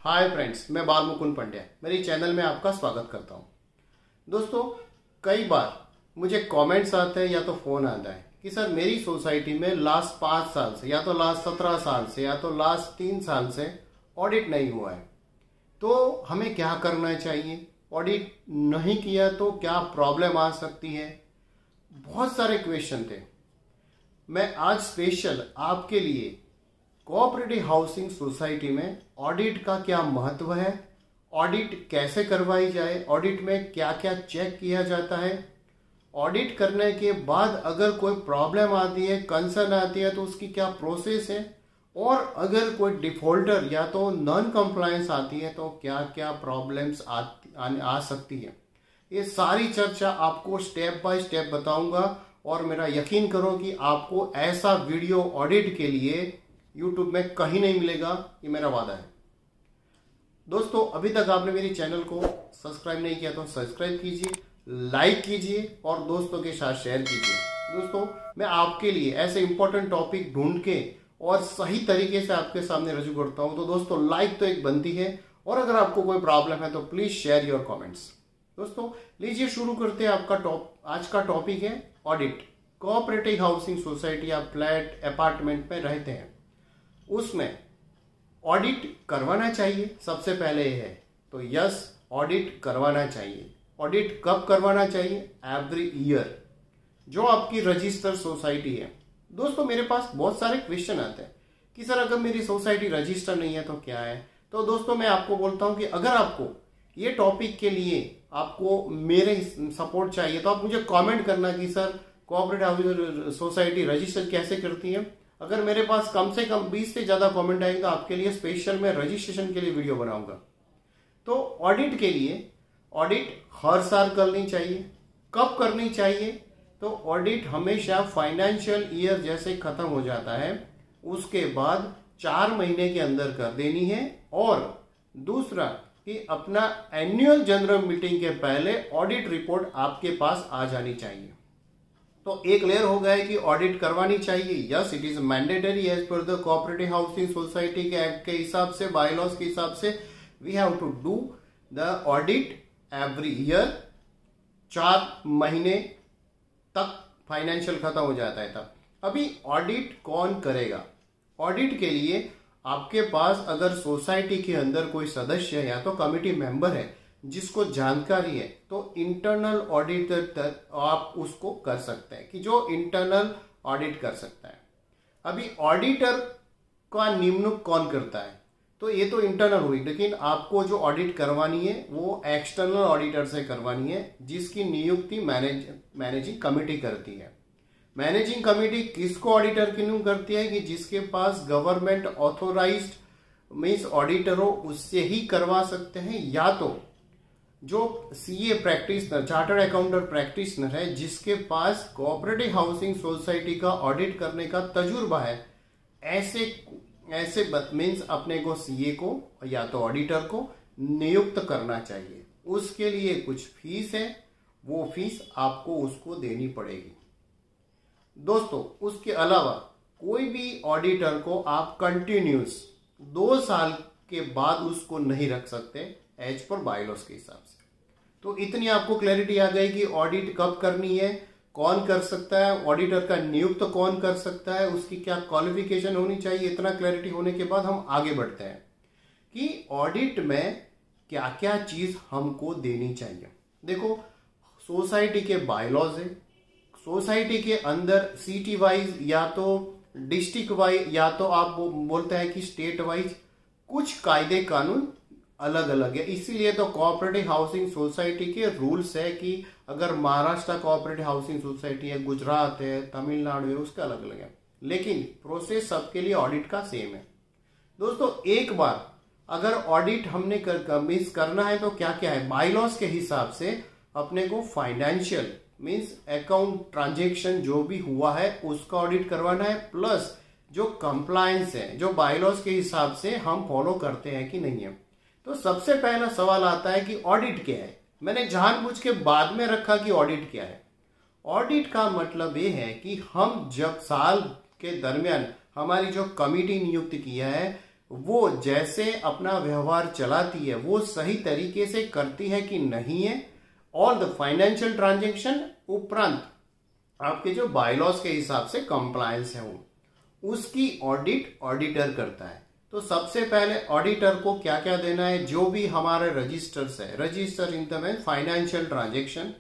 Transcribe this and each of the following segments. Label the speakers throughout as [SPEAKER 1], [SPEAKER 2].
[SPEAKER 1] Hi friends, मैं बाल मुकुंद पंड्या मेरे चैनल में आपका स्वागत करता हूं। दोस्तों, कई बार मुझे कमेंट्स आते हैं या तो फोन आता है कि सर मेरी सोसाइटी में लास्ट 5 साल से या तो लास्ट 17 साल से या तो लास्ट 3 साल से ऑडिट नहीं हुआ है, तो हमें क्या करना चाहिए? ऑडिट नहीं किया तो क्या प्रॉब्लम आ सकती है? बहुत सारे क्वेश्चन थे। मैं आज स्पेशल आपके लिए कोऑपरेटिव हाउसिंग सोसाइटी में ऑडिट का क्या महत्व है, ऑडिट कैसे करवाई जाए, ऑडिट में क्या क्या चेक किया जाता है, ऑडिट करने के बाद अगर कोई प्रॉब्लम आती है, कंसर्न आती है तो उसकी क्या प्रोसेस है, और अगर कोई डिफॉल्टर या तो नॉन कंप्लायंस आती है तो क्या क्या प्रॉब्लम्स आ सकती है। ये सारी चर्चा आपको स्टेप बाय स्टेप बताऊंगा और मेरा यकीन करो कि आपको ऐसा वीडियो ऑडिट के लिए YouTube में कहीं नहीं मिलेगा, ये मेरा वादा है। दोस्तों, अभी तक आपने मेरे चैनल को सब्सक्राइब नहीं किया तो सब्सक्राइब कीजिए, लाइक कीजिए और दोस्तों के साथ शेयर कीजिए। दोस्तों, मैं आपके लिए ऐसे इंपॉर्टेंट टॉपिक ढूंढ के और सही तरीके से आपके सामने रजू करता हूं, तो दोस्तों लाइक तो एक बनती है, और अगर आपको कोई प्रॉब्लम है तो प्लीज शेयर योर कमेंट्स। दोस्तों, लीजिए शुरू करते हैं। आज का टॉपिक है ऑडिट। कोऑपरेटिव हाउसिंग सोसाइटी या फ्लैट अपार्टमेंट में रहते हैं, उसमें ऑडिट करवाना चाहिए। सबसे पहले है तो यस, ऑडिट करवाना चाहिए। ऑडिट कब करवाना चाहिए? एवरी ईयर, जो आपकी रजिस्टर सोसाइटी है। दोस्तों, मेरे पास बहुत सारे क्वेश्चन आते हैं कि सर अगर मेरी सोसाइटी रजिस्टर नहीं है तो क्या है। तो दोस्तों, मैं आपको बोलता हूं कि अगर आपको ये टॉपिक के लिए आपको मेरे सपोर्ट चाहिए तो आप मुझे कमेंट करना कि sir cooperative housing society register कैसे करती है। अगर मेरे पास कम से कम 20 से ज्यादा कमेंट आएंगे तो आपके लिए स्पेशल मैं रजिस्ट्रेशन के लिए वीडियो बनाऊंगा। तो ऑडिट के लिए ऑडिट हर साल करनी चाहिए। कब करनी चाहिए? तो ऑडिट हमेशा फाइनेंशियल ईयर जैसे खत्म हो जाता है उसके बाद 4 महीने के अंदर कर देनी है। और दूसरा कि अपना एनुअल जनरल मीटिंग के पहले ऑडिट रिपोर्ट आपके पास आ जानी चाहिए। तो एक क्लियर हो गया है कि ऑडिट करवानी चाहिए। Yes, it is mandatory as per the cooperative housing society के एक्ट के हिसाब से, बायलॉज के हिसाब से we have to do the audit every year. 4 महीने तक फाइनेंशियल खत्म हो जाता है तब। अभी ऑडिट कौन करेगा? ऑडिट के लिए आपके पास अगर सोसाइटी के अंदर कोई सदस्य है या तो कमिटी मेंबर है जिसको जानकारी है तो इंटरनल ऑडिटर आप उसको कर सकते हैं कि जो इंटरनल ऑडिट कर सकता है। अभी ऑडिटर का नियुक्त कौन करता है? तो ये तो इंटरनल हुई, लेकिन आपको जो ऑडिट करवानी है वो एक्सटर्नल ऑडिटर से करवानी है जिसकी नियुक्ति मैनेजिंग कमेटी करती है। मैनेजिंग कमेटी किसको ऑडिटर की नियुक्त करती है? कि जिसके पास गवर्नमेंट ऑथोराइज्ड मीन्स ऑडिटर हो उससे ही करवा सकते हैं, या तो जो CA practitioner, chartered accountant practitioner है जिसके पास कोऑपरेटिव हाउसिंग सोसाइटी का ऑडिट करने का तजुर्बा है, ऐसे मीन्स अपने को सीए को या तो ऑडिटर को नियुक्त करना चाहिए। उसके लिए कुछ फीस है, वो फीस आपको उसको देनी पड़ेगी। दोस्तों, उसके अलावा कोई भी ऑडिटर को आप कंटिन्यूस 2 साल के बाद उसको नहीं रख सकते एज पर बायलॉज के हिसाब से। तो इतनी आपको क्लैरिटी आ गई कि ऑडिट कब करनी है, कौन कर सकता है, ऑडिटर का नियुक्त कौन कर सकता है, उसकी क्या क्वालिफिकेशन होनी चाहिए। इतना क्लैरिटी होने के बाद हम आगे बढ़ते हैं कि ऑडिट में क्या क्या चीज हमको देनी चाहिए। देखो, सोसाइटी के बायलॉज है, सोसाइटी के अंदर सिटी वाइज या तो डिस्ट्रिक्ट वाइज या तो आप बोलते हैं कि स्टेट वाइज कुछ कायदे कानून अलग अलग है। इसीलिए तो कोऑपरेटिव हाउसिंग सोसाइटी के रूल्स है कि अगर महाराष्ट्र कोऑपरेटिव हाउसिंग सोसाइटी है, गुजरात है, तमिलनाडु है, उसका अलग अलग है, लेकिन प्रोसेस सबके लिए ऑडिट का सेम है। दोस्तों, एक बार अगर ऑडिट हमने मिस करना है तो क्या क्या है? बायलॉज के हिसाब से अपने को फाइनेंशियल मीन्स अकाउंट ट्रांजेक्शन जो भी हुआ है उसका ऑडिट करवाना है, प्लस जो कंप्लायंस है जो बायलॉज के हिसाब से हम फॉलो करते हैं कि नहीं है। तो सबसे पहला सवाल आता है कि ऑडिट क्या है। मैंने जानबूझ के बाद में रखा कि ऑडिट क्या है। ऑडिट का मतलब ये है कि हम जब साल के दरमियान हमारी जो कमिटी नियुक्त किया है वो जैसे अपना व्यवहार चलाती है वो सही तरीके से करती है कि नहीं है, और द फाइनेंशियल ट्रांजेक्शन उपरांत आपके जो बायलॉज के हिसाब से कंप्लायंस है वो उसकी ऑडिट ऑडिटर करता है। तो सबसे पहले ऑडिटर को क्या क्या देना है, जो भी हमारे रजिस्टर्स है, register in the financial transaction,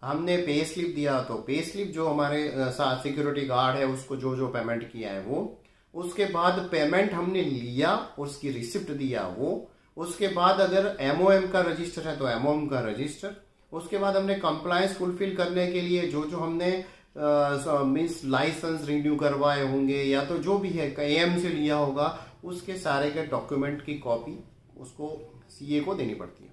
[SPEAKER 1] हमने पे स्लिप दिया तो पे स्लिप जो हमारे साथ सिक्योरिटी गार्ड है उसको जो जो पेमेंट किया है वो, उसके बाद पेमेंट हमने लिया उसकी रिसिप्ट दिया वो, उसके बाद अगर एमओएम का रजिस्टर है तो एमओएम का रजिस्टर, उसके बाद हमने कंप्लायंस फुलफिल करने के लिए जो जो हमने मीन्स लाइसेंस रिन्यू करवाए होंगे या तो जो भी है एएम से लिया होगा उसके सारे के डॉक्यूमेंट की कॉपी उसको सीए को देनी पड़ती है।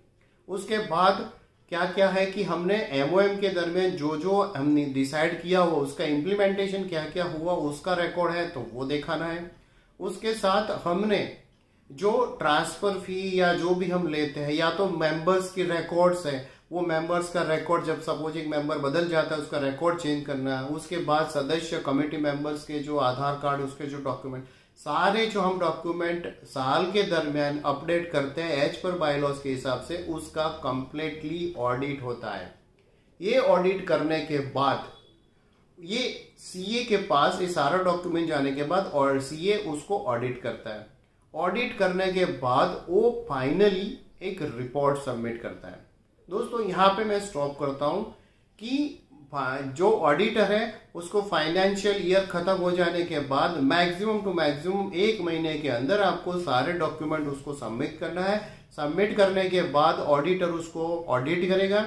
[SPEAKER 1] उसके बाद क्या क्या है कि हमने एमओएम के दरमियान जो जो हमने डिसाइड किया हुआ उसका इम्प्लीमेंटेशन क्या क्या हुआ उसका रिकॉर्ड है तो वो दिखाना है। उसके साथ हमने जो ट्रांसफर फी या जो भी हम लेते हैं या तो मेंबर्स की रिकॉर्ड्स है, वो मेंबर्स का रिकॉर्ड जब सपोज एक मेंबर बदल जाता है उसका रिकॉर्ड चेंज करना है। उसके बाद सदस्य कमेटी मेंबर्स के जो आधार कार्ड उसके जो डॉक्यूमेंट सारे जो हम डॉक्यूमेंट साल के दरमियान अपडेट करते हैं एज पर बायलॉज के हिसाब से उसका कंप्लीटली ऑडिट होता है। ये ऑडिट करने के बाद ये सीए के पास ये सारा डॉक्यूमेंट जाने के बाद और सीए उसको ऑडिट करता है। ऑडिट करने के बाद वो फाइनली एक रिपोर्ट सबमिट करता है। दोस्तों यहाँ पे मैं स्टॉप करता हूं कि जो ऑडिटर है उसको फाइनेंशियल ईयर खत्म हो जाने के बाद मैक्सिमम टू मैक्सिमम 1 महीने के अंदर आपको सारे डॉक्यूमेंट उसको सबमिट करना है। सबमिट करने के बाद ऑडिटर उसको ऑडिट करेगा।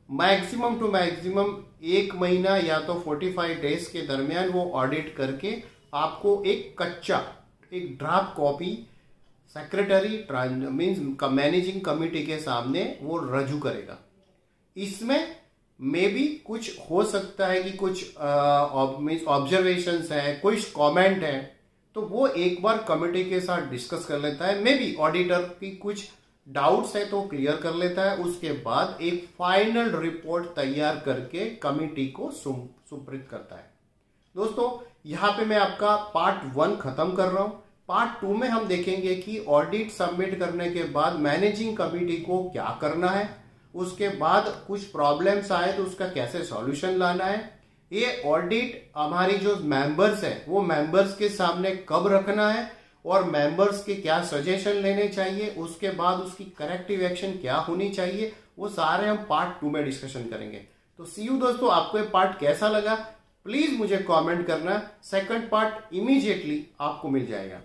[SPEAKER 1] मैक्सिमम टू मैक्सिमम 1 महीना या तो 45 डेज के दरमियान वो ऑडिट करके आपको एक कच्चा एक draft copy secretary means managing committee के सामने वो रजू करेगा। इसमें मे बी कुछ हो सकता है कि कुछ ऑब्जर्वेशंस है, कुछ कमेंट है, तो वो एक बार कमेटी के साथ डिस्कस कर लेता है। मे बी ऑडिटर की कुछ डाउट्स है तो क्लियर कर लेता है। उसके बाद एक फाइनल रिपोर्ट तैयार करके कमेटी को सुपुर्द करता है। दोस्तों यहाँ पे मैं आपका पार्ट 1 खत्म कर रहा हूं। पार्ट 2 में हम देखेंगे कि ऑडिट सबमिट करने के बाद मैनेजिंग कमेटी को क्या करना है, उसके बाद कुछ प्रॉब्लम्स आए तो उसका कैसे सॉल्यूशन लाना है, ये ऑडिट हमारी जो मेंबर्स है वो मेंबर्स के सामने कब रखना है और मेंबर्स के क्या सजेशन लेने चाहिए, उसके बाद उसकी करेक्टिव एक्शन क्या होनी चाहिए, वो सारे हम पार्ट 2 में डिस्कशन करेंगे। तो सी यू दोस्तों, आपको ये पार्ट कैसा लगा प्लीज मुझे कमेंट करना। सेकंड पार्ट इमीडिएटली आपको मिल जाएगा।